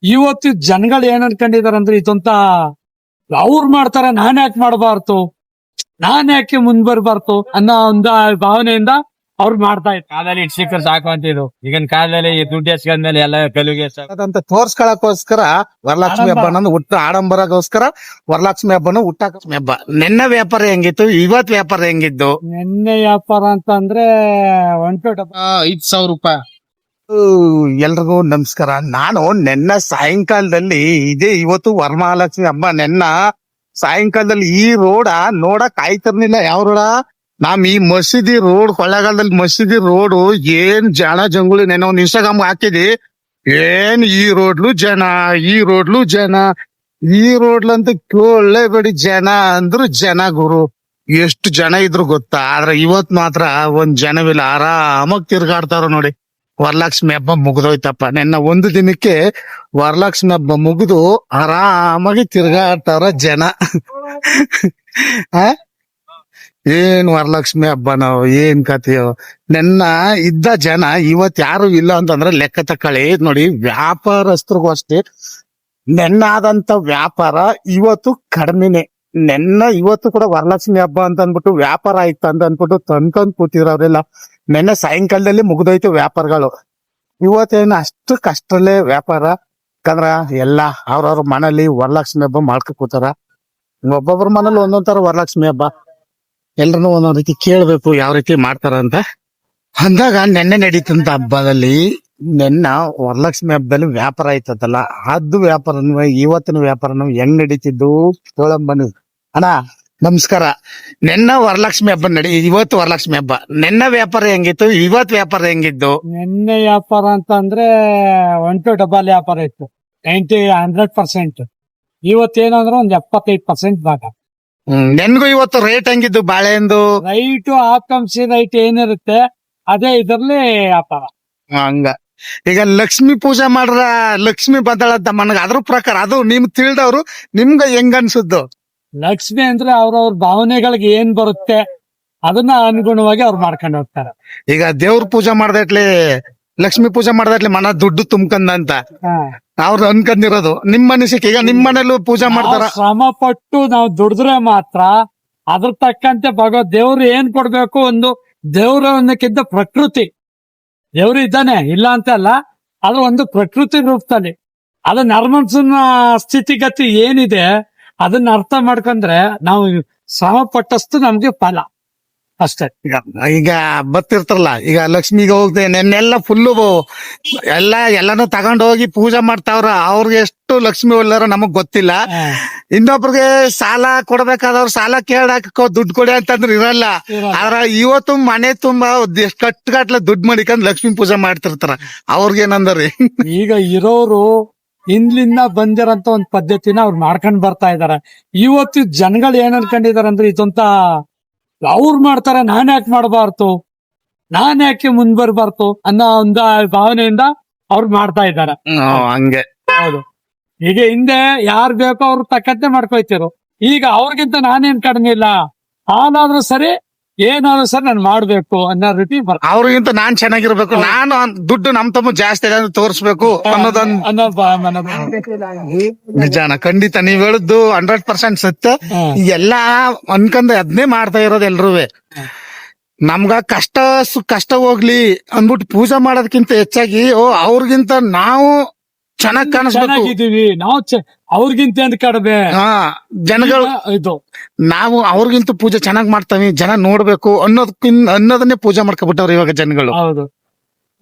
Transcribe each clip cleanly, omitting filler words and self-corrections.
ಇವತ್ತು ಜನಗಳು ಏನ್ ಅನ್ಕೊಂಡಿದಾರೆ ಅಂದ್ರೆ ಇದೊಂತ ಅವ್ರು ಮಾಡ್ತಾರೆ ನಾನ್ ಯಾಕೆ ಮಾಡಬಾರ್ದು, ನಾನ್ ಯಾಕೆ ಮುಂದ್ ಬರ್ಬಾರ್ದು ಅನ್ನೋ ಒಂದು ಭಾವನೆಯಿಂದ ಅವ್ರು ಮಾಡ್ತಾ ಇದ್ದಾರೆ. ಕಾಲದಲ್ಲಿ ಇಟ್ ಸಿಕ್ಕರ್ ಸಾಕು ಅಂತಿದ್ರು. ಈಗಿನ ಕಾಲದಲ್ಲಿ ಈ ದುಡ್ಡು ಎಸ್ಕೊಂಡ್ಮೇಲೆ ಎಲ್ಲ ಕಲುಗೆ ಅಂತ ತೋರ್ಸ್ಕೊಳಕೋಸ್ಕರ ವರಲಕ್ಷ್ಮಿ ಹಬ್ಬನ ಹುಟ್ಟು ಆಡಂಬರಗೋಸ್ಕರ ವರಲಕ್ಷ್ಮಿ ಹಬ್ಬನ ಹುಟ್ಟಾಕ ಹಬ್ಬ. ನಿನ್ನ ವ್ಯಾಪಾರ ಹೆಂಗಿತ್ತು, ಇವತ್ ವ್ಯಾಪಾರ ಹೆಂಗಿದ್ದು? ನಿನ್ನೆ ವ್ಯಾಪಾರ ಅಂತ ಅಂದ್ರೆ 5,000 ರೂಪಾಯಿ. ಎಲ್ರಿಗೂ ನಮಸ್ಕಾರ. ನಾನು ನೆನ್ನ ಸಾಯಂಕಾಲದಲ್ಲಿ ಇದೇ ಇವತ್ತು ವರಮಹಾಲಕ್ಷ್ಮಿ ಹಬ್ಬ. ನೆನ್ನ ಸಾಯಂಕಾಲದಲ್ಲಿ ಈ ರೋಡ ನೋಡಕ್ ಆಯ್ತಿರ್ಲಿಲ್ಲ. ಯಾವ ರೋಡ? ನಮ್ ಈ ಮಸೀದಿ ರೋಡ್, ಕೊಳ್ಳೇಗಾಲದಲ್ಲಿ ಮಸೀದಿ ರೋಡ್ ಏನ್ ಜನ ಜಂಗುಳಿ. ನೆನ್ನ ಒಂದ್ ಇನ್ಸ್ಟಾಗ್ರಾಮ್ ಹಾಕಿದಿ, ಏನ್ ಈ ರೋಡ್ಲು ಜನ, ಈ ರೋಡ್ಲು ಜನ, ಈ ರೋಡ್ಲಂತ ಕೇಳಲೇಬೇಡಿ. ಜನ ಅಂದ್ರು ಜನ ಗುರು. ಎಷ್ಟು ಜನ ಇದ್ರು ಗೊತ್ತಾ? ಆದ್ರೆ ಇವತ್ ಮಾತ್ರ ಒಂದ್ ಜನವಿಲ್ಲ, ಆರಾಮಾಗಿ ತಿರ್ಗಾಡ್ತಾರ ನೋಡಿ. ವರಲಕ್ಷ್ಮಿ ಹಬ್ಬ ಮುಗ್ದೋಯ್ತಪ್ಪ. ನೆನ್ನ ಒಂದು ದಿನಕ್ಕೆ ವರಲಕ್ಷ್ಮಿ ಹಬ್ಬ ಮುಗಿದು ಆರಾಮಾಗಿ ತಿರ್ಗಾಡ್ತಾರ ಜನ. ಏನ್ ವರಲಕ್ಷ್ಮಿ ಹಬ್ಬ ನಾವು ಏನ್ ಕಥೆಯೋ. ನೆನ್ನ ಇದ್ದ ಜನ ಇವತ್ ಯಾರು ಇಲ್ಲ ಅಂತಂದ್ರೆ ಲೆಕ್ಕ ತಕ್ಕಳಿ ನೋಡಿ. ವ್ಯಾಪಾರಸ್ಥರಿಗೂ ಅಷ್ಟೇ, ನೆನ್ನಾದಂತ ವ್ಯಾಪಾರ ಇವತ್ತು ಕಡಿಮೆನೆ. ನೆನ್ನ ಇವತ್ತು ಕೂಡ ವರಲಕ್ಷ್ಮಿ ಹಬ್ಬ ಅಂತ ಅಂದ್ಬಿಟ್ಟು ವ್ಯಾಪಾರ ಆಯ್ತು ಅಂತ ಅಂದ್ಬಿಟ್ಟು ತಂದ್ಕೊಂಡ್ ಕೂತಿರೋರೆಲ್ಲ ನೆನ್ನೆ ಸಾಯಂಕಾಲದಲ್ಲಿ ಮುಗ್ದೋಯ್ತು ವ್ಯಾಪಾರಗಳು. ಇವತ್ತೇನು ಅಷ್ಟು ಕಷ್ಟಲ್ಲೇ ವ್ಯಾಪಾರ. ಯಾಕಂದ್ರ ಎಲ್ಲಾ ಅವ್ರವ್ರ ಮನೇಲಿ ವರಲಕ್ಷ್ಮಿ ಹಬ್ಬ ಮಾಡ್ಕೊ ಕೂತಾರ. ಒಬ್ಬೊಬ್ರ ಮನೇಲಿ ಒಂದೊಂದ್ ತರ ವರಲಕ್ಷ್ಮಿ ಹಬ್ಬ. ಎಲ್ರನ್ನೂ ಒಂದೊಂದ್ ರೀತಿ ಕೇಳ್ಬೇಕು ಯಾವ ರೀತಿ ಮಾಡ್ತಾರ ಅಂತ ಅಂದಾಗ, ನೆನ್ನೆ ನಡೀತಂತ ಹಬ್ಬದಲ್ಲಿ ನೆನ್ನ ವರಲಕ್ಷ್ಮಿ ಹಬ್ಬದಲ್ಲಿ ವ್ಯಾಪಾರ ಆಯ್ತದಲ್ಲ, ಅದು ವ್ಯಾಪಾರನು ಇವತ್ತಿನ ವ್ಯಾಪಾರನು ಹೆಂಗ್ ನಡೀತಿದ್ದು ಬನ್ನಿ. ಅಣ್ಣ ನಮಸ್ಕಾರ. ನೆನ್ನ ವರಲಕ್ಷ್ಮಿ ಹಬ್ಬ ಇವತ್ತು ವರಲಕ್ಷ್ಮಿ ಹಬ್ಬ. ನೆನ್ನ ವ್ಯಾಪಾರ ಹೆಂಗಿತ್ತು, ಇವತ್ ವ್ಯಾಪಾರ ಹೆಂಗಿದ್ದು? ನಿನ್ನೆ ವ್ಯಾಪಾರ ಅಂತ ಅಂದ್ರೆ 1 to 2 ವ್ಯಾಪಾರ ಇತ್ತು, 100%. ಇವತ್ತೇನಂದ್ರೆ ಒಂದ್ 75% ಭಾಗ. ನೆನ್ಗೂ ಇವತ್ತು ರೇಟ್ ಹೆಂಗಿದ್ದು ಬಾಳೆಂದು? ರೈಟು ಆಕಾಂಕ್ಷಿ ರೈಟ್ ಏನಿರುತ್ತೆ ಅದೇ ಇದ್ರಲ್ಲಿ ವ್ಯಾಪಾರ. ಹಂಗ ಈಗ ಲಕ್ಷ್ಮಿ ಪೂಜೆ ಮಾಡ್ರ ಲಕ್ಷ್ಮಿ ಬಂದಾಳಂತ ಮನಗ, ಅದ್ರ ಪ್ರಕಾರ ಅದು ನಿಮ್ ತಿಳಿದವ್ರು ನಿಮ್ಗ ಹೆಂಗ ಅನ್ಸುದ್ದು? ಲಕ್ಷ್ಮಿ ಅಂದ್ರೆ ಅವ್ರವ್ರ ಭಾವನೆಗಳಿಗೆ ಏನ್ ಬರುತ್ತೆ ಅದನ್ನ ಅನುಗುಣವಾಗಿ ಅವ್ರು ಮಾಡ್ಕೊಂಡು ಹೋಗ್ತಾರೆ. ಈಗ ದೇವ್ರ ಪೂಜೆ ಮಾಡ್ದಟ್ಲಿ, ಲಕ್ಷ್ಮಿ ಪೂಜೆ ಮಾಡ್ದಟ್ಲಿ ಮನ ದುಡ್ಡು ತುಂಬ್ಕಂದಂತ ಅವ್ರು ಅನ್ಕಂದಿರೋದು. ನಿಮ್ ಅನಿಸಿಕೆ ಈಗ ನಿಮ್ ಮನೇಲೂ ಪೂಜೆ ಮಾಡ್ತಾರ? ಶ್ರಮ ಪಟ್ಟು ನಾವು ದುಡಿದ್ರೆ ಮಾತ್ರ ಅದ್ರ ತಕ್ಕಂತೆ ದೇವ್ರು ಏನ್ ಕೊಡ್ಬೇಕು. ಒಂದು ದೇವ್ರ ಅನ್ನಕ್ಕಿಂತ ಪ್ರಕೃತಿ, ದೇವ್ರು ಇದ್ದಾನೆ ಇಲ್ಲ ಅಂತ ಅಲ್ಲ, ಅದು ಒಂದು ಪ್ರಕೃತಿ ರೂಪದಲ್ಲಿ. ಅದು ನರ್ಮನ್ಸನ ಸ್ಥಿತಿಗತಿ ಏನಿದೆ ಅದನ್ನ ಅರ್ಥ ಮಾಡ್ಕೊಂಡ್ರೆ ನಾವು ಶ್ರಮ ಪಟ್ಟಷ್ಟು ನಮ್ಗೆ ಫಲ ಅಷ್ಟೇ. ಈಗ ಬತ್ತಿರ್ತಾರಲ್ಲ, ಈಗ ಲಕ್ಷ್ಮಿಗೆ ಹೋಗ್ದೆ ನೆನ್ನೆಲ್ಲ ಫುಲ್ಲು ಎಲ್ಲಾನು ತಗೊಂಡ್ ಹೋಗಿ ಪೂಜೆ ಮಾಡ್ತಾವ್ರ. ಅವ್ರಿಗೆ ಎಷ್ಟು ಲಕ್ಷ್ಮಿ ಒಳ್ಳಾರ ನಮಗ್ ಗೊತ್ತಿಲ್ಲ. ಇನ್ನೊಬ್ರಿಗೆ ಸಾಲ ಕೊಡ್ಬೇಕಾದವ್ರು ಸಾಲ ಕೇಳಾಕೋ ದುಡ್ಡು ಕೊಡಿ ಅಂತಂದ್ರೆ ಇರಲ್ಲ. ಆದ್ರ ಇವತ್ತು ಮನೆ ತುಂಬಾ ಎಷ್ಟ್ ಕಟ್ಟುಗಟ್ಲೆ ದುಡ್ಡು ಮಾಡಿಕೊಂಡ್ ಲಕ್ಷ್ಮಿ ಪೂಜೆ ಮಾಡ್ತಿರ್ತಾರ. ಅವ್ರಿಗೇನಂದ್ರಿ ಈಗ ಇರೋರು ಹಿಂದ್ಲಿಂದ ಬಂದಿರಂತ ಒಂದ್ ಪದ್ಧತಿನ ಅವ್ರು ಮಾಡ್ಕೊಂಡ್ ಬರ್ತಾ ಇದಾರೆ. ಇವತ್ತು ಜನಗಳು ಏನ್ ಅನ್ಕೊಂಡಿದಾರೆ ಅಂದ್ರೆ ಇದೊಂತ ಅವ್ರು ಮಾಡ್ತಾರೆ ನಾನ್ ಯಾಕೆ ಮಾಡಬಾರ್ದು, ನಾನ್ ಯಾಕೆ ಮುಂದ್ ಬರ್ಬಾರ್ದು ಅನ್ನೋ ಒಂದು ಭಾವನೆಯಿಂದ ಅವ್ರು ಮಾಡ್ತಾ ಇದ್ದಾರೆ. ಹಂಗೆ ಹೌದು. ಈಗ ಹಿಂದೆ ಯಾರ್ ಬೇಕೋ ಅವ್ರು ತಕ್ಕಂತೆ ಮಾಡ್ಕೊಯ್ತಿರು. ಈಗ ಅವ್ರಿಗಿಂತ ನಾನೇನ್ ಕಡಿಮೆ ಇಲ್ಲ, ಹಾಲಾದ್ರೂ ಸರಿ ಏನಾದ್ರು ಸರಿ ನಾನು ಮಾಡ್ಬೇಕು ಅನ್ನೋ ರೀತಿ ಅವ್ರಿಗಿಂತ ನಾನ್ ಚೆನ್ನಾಗಿರ್ಬೇಕು, ನಾನು ದುಡ್ಡು ನಮ್ ತಮ್ಮ ಜಾಸ್ತಿ ಇದೆ ಅಂತ ತೋರ್ಸ್ಬೇಕು ಅನ್ನೋದೊಂದು ನಿಜಾನ. ಖಂಡಿತ ನೀವ್ ಹೇಳುದು 100% ಸತ್ಯ. ಎಲ್ಲಾ ಅನ್ಕಂದ ಅದನ್ನೇ ಮಾಡ್ತಾ ಇರೋದು ಎಲ್ರೂ. ನಮ್ಗ ಕಷ್ಟ ಹೋಗ್ಲಿ ಅಂದ್ಬಿಟ್ಟು ಪೂಜೆ ಮಾಡೋದಕ್ಕಿಂತ ಹೆಚ್ಚಾಗಿ ಅವ್ರಿಗಿಂತ ನಾವು ಚೆನ್ನಾಗ್ ಕಾಣಿಸ್ಬೇಕು, ನಾವು ಅವ್ರಿಗಿಂತ ಕಡಿಮೆ ಜನಗಳು ಇದು ನಾವು ಅವ್ರಿಗಿಂತ ಪೂಜೆ ಚೆನ್ನಾಗ್ ಮಾಡ್ತಾವಿ, ಜನ ನೋಡ್ಬೇಕು ಅನ್ನೋದನ್ನೇ ಪೂಜೆ ಮಾಡ್ಕೊಬಿಟ್ಟವ್ರು ಇವಾಗ ಜನಗಳು. ಹೌದು.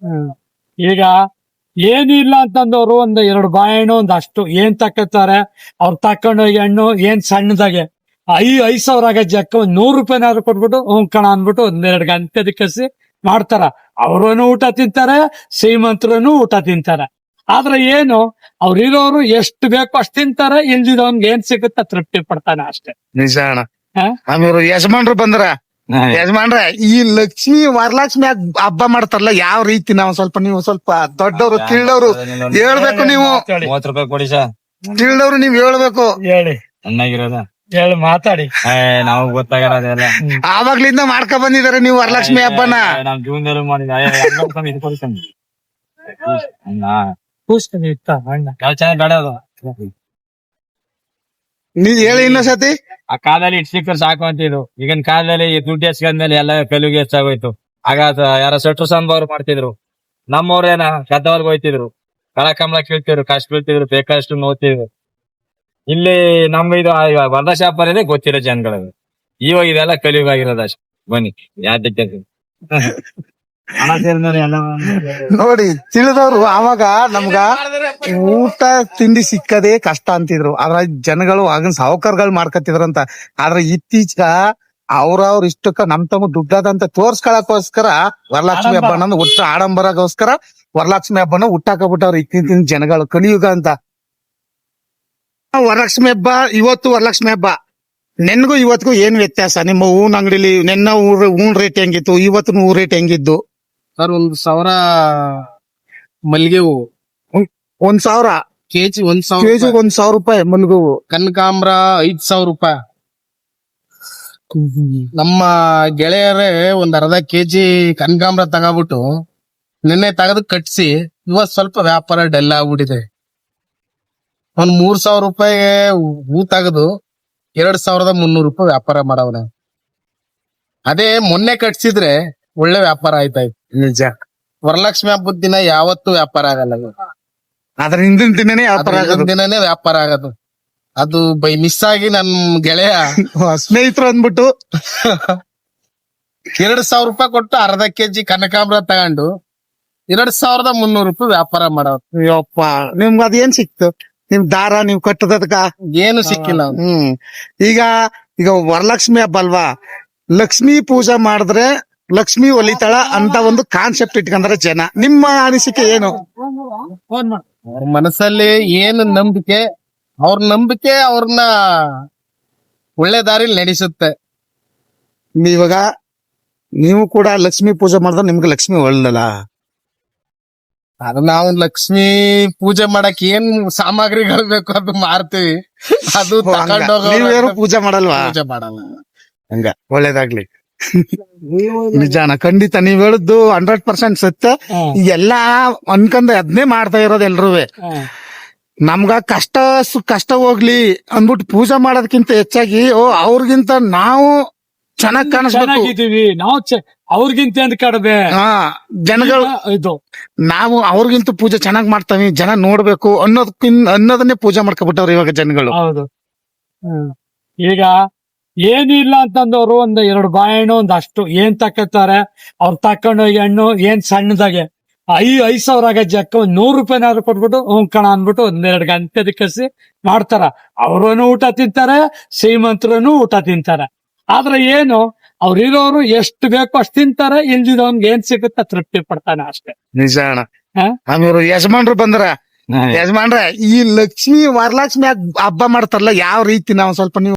ಈಗ ಏನಿಲ್ಲ ಅಂತಂದವ್ರು ಒಂದು 2 ಬಾಳೆಹಣ್ಣು ಒಂದ್ ಅಷ್ಟು ಏನ್ ತಕ್ಕತ್ತಾರೆ. ಅವ್ರು ತಕೊಂಡೋಗಿ ಹಣ್ಣು ಏನ್ ಸಣ್ಣದಾಗೆ 5,000 ಆಗ ಜಕ್ಕ 100 ರೂಪಾಯಿನಾದ್ರು ಕೊಟ್ಬಿಟ್ಟು ಕಣ ಅಂದ್ಬಿಟ್ಟು 1-2 ಗಂಟೆ ಕಸಿ ಮಾಡ್ತಾರ. ಅವ್ರನು ಊಟ ತಿಂತಾರೆ, ಶ್ರೀಮಂತರನು ಊಟ ತಿಂತಾರೆ. ಆದ್ರೆ ಏನು ಅವ್ರಿರೋರು ಎಷ್ಟು ಬೇಕೋ ಅಷ್ಟ್ ತಿಂತಾರೆ, ಇಲ್ದಿದವನ್ಗೆ ಏನ್ ಸಿಗುತ್ತೆ ತೃಪ್ತಿ ಪಡ್ತಾನೆ ಅಷ್ಟೇ. ನಿಜ ಅಣ್ಣ. ಆಮೇಲೆ ಯಜಮಾನ್ರು ಬಂದ್ರ ಯಜಮಾನ್ರ ಈ ವರಲಕ್ಷ್ಮಿ ಹಬ್ಬ ಮಾಡ್ತಾರಲ್ಲ ಯಾವ ರೀತಿ ನಾವು ನೀವು ಸ್ವಲ್ಪ ದೊಡ್ಡವರು ತಿಳಿದವ್ರು ಹೇಳ್ಬೇಕು. ನೀವು 30 ರೂಪಾಯಿ ಕೊಡಿ ಸರ್, ತಿಳಿದವ್ರು ನೀವ್ ಹೇಳ್ಬೇಕು. ಹೇಳಿ ಚೆನ್ನಾಗಿರೋದ ಹೇಳಿ ಮಾತಾಡಿ. ನಾವು ಗೊತ್ತಾಗಲ್ಲ, ಆವಾಗ್ಲಿಂದ ಮಾಡ್ಕೊ ಬಂದಿದಾರೆ ನೀವು ವರಲಕ್ಷ್ಮಿ ಹಬ್ಬನ. ನಮ್ ಜೀವನದಲ್ಲೂ ಮಾಡಿದ ಕೂಸ್ತಾನೆ ಇತ್ತ ಅಣ್ಣ ಯಾವ ಚೆನ್ನಾಗಿ ಬೆಳೆಯೋದು ನೀವ್ ಹೇಳಿ ಇನ್ನೊಂದ್ಸತಿ. ಆ ಕಾಲದಲ್ಲಿ ಇಟ್ ಸಿಕ್ಕರ್ ಸಾಕು ಅಂತಿದ್ರು. ಈಗಿನ ಕಾಲದಲ್ಲಿ ಈ ದುಡ್ಡು ಎಸ್ಕೊಂಡ್ಮೇಲೆ ಎಲ್ಲ ಕಲಿಗೆ ಹೆಚ್ಚಾಗೋಯ್ತು. ಆಗ ಯಾರ ಸೆಟ್ರು ಸಂಭವ್ರು ಮಾಡ್ತಿದ್ರು. ನಮ್ಮವ್ರೇನ ಗದ್ದವರ್ಗ್ ಹೋಯ್ತಿದ್ರು, ಕಮಲ ಕೀಳ್ತಿದ್ರು, ಕಷ್ಟ ಬೀಳ್ತಿದ್ರು, ಬೇಕಷ್ಟು ನೋಡ್ತಿದ್ರು. ಇಲ್ಲಿ ನಮ್ಗೆ ಇದು ವರ್ದಕ್ಷ ವ್ಯಾಪಾರ ಇದೆ ಗೊತ್ತಿರೋ ಜನಗಳಿಗೆ. ಇವಾಗ ಇದೆಲ್ಲ ಕಲಿಯುಗ ಆಗಿರೋದು ಅಷ್ಟೇ. ಬನ್ನಿ ಯಾವ್ದಕ್ಕೆ ಹಣ ಸೇರಿದ್ರೆ ಎಲ್ಲ ನೋಡಿ ತಿಳಿದವ್ರು ಆವಾಗ ನಮ್ಗ ಊಟ ತಿಂಡಿ ಸಿಕ್ಕದೇ ಕಷ್ಟ ಅಂತಿದ್ರು. ಆದ್ರ ಜನಗಳು ಆಗಿನ ಸಾಹುಕಾರಗಳು ಮಾಡ್ಕತ್ತಿದ್ರಂತ. ಆದ್ರೆ ಇತ್ತೀಚೆಗ ಅವ್ರವ್ರ ಇಷ್ಟಕ್ಕ ನಮ್ ತಮ್ಮ ದುಡ್ಡಾದಂತ ತೋರ್ಸ್ಕೊಳಕೋಸ್ಕರ ವರಲಕ್ಷ್ಮಿ ಹಬ್ಬ ಅನ್ನೋದು ಹುಟ್ಟ ಆಡಂಬರಗೋಸ್ಕರ ವರಲಕ್ಷ್ಮಿ ಹಬ್ಬನ ಹುಟ್ಟಾಕಬಿಟ್ಟವ್ರು ಇತ್ತೀಚಿನ ಜನಗಳು ಕಲಿಯುಗ ಅಂತ. ವರಲಕ್ಷ್ಮಿ ಹಬ್ಬ ಇವತ್ತು ವರಲಕ್ಷ್ಮಿ ಹಬ್ಬ ನೆನ್ಗೂ ಇವತ್ತಿಗೂ ಏನ್ ವ್ಯತ್ಯಾಸ? ನಿಮ್ಮ ಹೂನ್ ಅಂಗಡಿಲಿ ನೆನ್ನ ಹೂನ್ ರೇಟ್ ಹೆಂಗಿತ್ತು, ಇವತ್ತಿನ ಹೂ ರೇಟ್ ಹೆಂಗಿದ್ದು? ಸರ್ 1,000 ಮಲ್ಲಿಗೆ ಹೂವು, 1,000 ಕೆಜಿ 1,000 ಕೆಜಿ ರೂಪಾಯಿ. 1,000 ರೂಪಾಯಿ ಮಲ್ಗು ಹೂವು. ಕನಕಾಂಬ್ರ 5,000 ರೂಪಾಯಿ. ನಮ್ಮ ಗೆಳೆಯರೇ ಒಂದ್ ಅರ್ಧ ಕೆಜಿ ಕನಕಾಂಬ್ರ ತಗೋಬಿಟ್ಟು ನಿನ್ನೆ ತೆಗೆದು ಕಟ್ಸಿ ಇವತ್ ಸ್ವಲ್ಪ ವ್ಯಾಪಾರ ಡಲ್ ಆಗ್ಬಿಟ್ಟಿದೆ. ಒಂದ್ 3,000 ರೂಪಾಯಿ ಹೂ ತೆಗೆದು 2,300 ರೂಪಾಯಿ ವ್ಯಾಪಾರ ಮಾಡವ್ರೆ. ಅದೇ ಮೊನ್ನೆ ಕಟ್ಸಿದ್ರೆ ಒಳ್ಳೆ ವ್ಯಾಪಾರ ಆಯ್ತಾ ಇತ್ತು. ನಿಜ. ವರಲಕ್ಷ್ಮಿ ಹಬ್ಬದ ದಿನ ಯಾವತ್ತೂ ವ್ಯಾಪಾರ ಆಗಲ್ಲ. ಅದ್ರ ಹಿಂದಿನ ದಿನನೇ ವ್ಯಾಪಾರ ಅದ್ರ ಆಗೋದು. ದಿನನೇ ವ್ಯಾಪಾರ ಆಗೋದು. ಅದು ಬೈ ಮಿಸ್ ಆಗಿ ನನ್ ಗೆಳೆಯ ಸ್ನೇಹಿತರು ಅಂದ್ಬಿಟ್ಟು 2,000 ರೂಪಾಯಿ ಕೊಟ್ಟು ಅರ್ಧ ಕೆಜಿ ಕನಕಾಂಬ್ರ ತಗೊಂಡು 2,300 ರೂಪಾಯಿ ವ್ಯಾಪಾರ ಮಾಡೋರು. ಅಯ್ಯಪ್ಪ, ನಿಮ್ಗ ಅದೇನ್ ಸಿಕ್ತು? ನಿಮ್ ದಾರ ನೀವ್ ಕಟ್ಟದಕ್ಕ ಏನು ಸಿಕ್ಕಿಲ್ಲ ಅವ್ನು. ಈಗ ವರಲಕ್ಷ್ಮಿ ಹಬ್ಬ ಅಲ್ವಾ, ಲಕ್ಷ್ಮೀ ಪೂಜೆ ಮಾಡಿದ್ರೆ ಲಕ್ಷ್ಮಿ ಒಲಿತಾಳ ಅಂತ ಒಂದು ಕಾನ್ಸೆಪ್ಟ್ ಇಟ್ಕೊಂಡ್ರೆ ಜನ. ನಿಮ್ಮ ಅನಿಸಿಕೆ ಏನು? ಅವ್ರ ಮನಸ್ಸಲ್ಲಿ ಏನು ನಂಬಿಕೆ, ಅವ್ರ ನಂಬಿಕೆ ಅವ್ರನ್ನ ಒಳ್ಳೆ ದಾರಿಲಿ ನಡೆಸುತ್ತೆ. ಇವಾಗ ನೀವು ಕೂಡ ಲಕ್ಷ್ಮಿ ಪೂಜೆ ಮಾಡಿದ್ರೆ ನಿಮ್ಗೆ ಲಕ್ಷ್ಮಿ ಒಳ್ಳಲ್ಲ. ಅದು ನಾವು ಲಕ್ಷ್ಮಿ ಪೂಜೆ ಮಾಡಕ್ ಏನ್ ಸಾಮಗ್ರಿಗಳು ಬೇಕು ಅದು ಮಾರ್ತೀವಿ. ಅದು ನೀವೇನು ಪೂಜೆ ಮಾಡಲ್ವಾ? ಪೂಜೆ ಮಾಡಲ್ಲ. ಹಂಗ ಒಳ್ಳೇದಾಗ್ಲಿ. ನಿಜಾನ, ಖಂಡಿತ ನೀವ್ ಹೇಳುದು 100% ಸತ್ಯ. ಎಲ್ಲಾ ಅನ್ಕೊಂಡ್ ಅದನ್ನೇ ಮಾಡ್ತಾ ಇರೋದು ಎಲ್ರೂ. ನಮ್ಗ ಕಷ್ಟ ಹೋಗ್ಲಿ ಅಂದ್ಬಿಟ್ಟು ಪೂಜೆ ಮಾಡೋದಕ್ಕಿಂತ ಹೆಚ್ಚಾಗಿ ಅವ್ರಿಗಿಂತ ನಾವು ಚೆನ್ನಾಗ್ ಕಾಣಿಸ್ಬೇಕು. ಚೆನ್ನಾಗಿದೀವಿ ನಾವು, ಅವ್ರಿಗಿಂತ ಎಂತ ಕಡಿಮೆ ಜನಗಳು ಇದು. ನಾವು ಅವ್ರಿಗಿಂತ ಪೂಜೆ ಚೆನ್ನಾಗ್ ಮಾಡ್ತಾವಿ, ಜನ ನೋಡ್ಬೇಕು ಅನ್ನೋದನ್ನೇ ಪೂಜೆ ಮಾಡ್ಕೊಬಿಟ್ಟವ್ರು ಇವಾಗ ಜನಗಳು. ಹೌದು. ಈಗ ಏನಿಲ್ಲ ಅಂತಂದವ್ರು ಒಂದ್ 2 ಬಾಳೆಹಣ್ಣು ಒಂದಷ್ಟು ಏನ್ ತಕ್ಕತ್ತಾರೆ. ಅವ್ರು ತಕೊಂಡೋಗಿ ಹಣ್ಣು ಏನ್ ಸಣ್ಣದಾಗೆ 5,000 ಆಗ ಜಕ್ಕ 100 ರೂಪಾಯಿನಾದ್ರು ಕೊಟ್ಬಿಟ್ಟು ಕಣ ಅನ್ಬಿಟ್ಟು 1-2 ಗಂಟೆ ಕಸಿ ಮಾಡ್ತಾರ. ಅವ್ರನು ಊಟ ತಿಂತಾರೆ, ಶ್ರೀಮಂತರನು ಊಟ ತಿಂತಾರೆ. ಆದ್ರೆ ಏನು, ಅವ್ರಿರೋರು ಎಷ್ಟು ಬೇಕೋ ಅಷ್ಟು ತಿಂತಾರೆ, ಇಲ್ದಿದವನ್ಗೆ ಏನ್ ಸಿಗುತ್ತೆ ತೃಪ್ತಿ ಪಡ್ತಾನೆ ಅಷ್ಟೇ. ನಿಜ ಅಣ್ಣ. ಹಾ? ಆಮೇಲೆ ಯಜಮಾನ್ರು ಬಂದ್ರ, ಯಜಮಾನ್ರ ಈ ವರಲಕ್ಷ್ಮಿ ಹಬ್ಬ ಮಾಡ್ತಾರಲ್ಲ ಯಾವ ರೀತಿ, ನಾವು ಸ್ವಲ್ಪ ನೀವು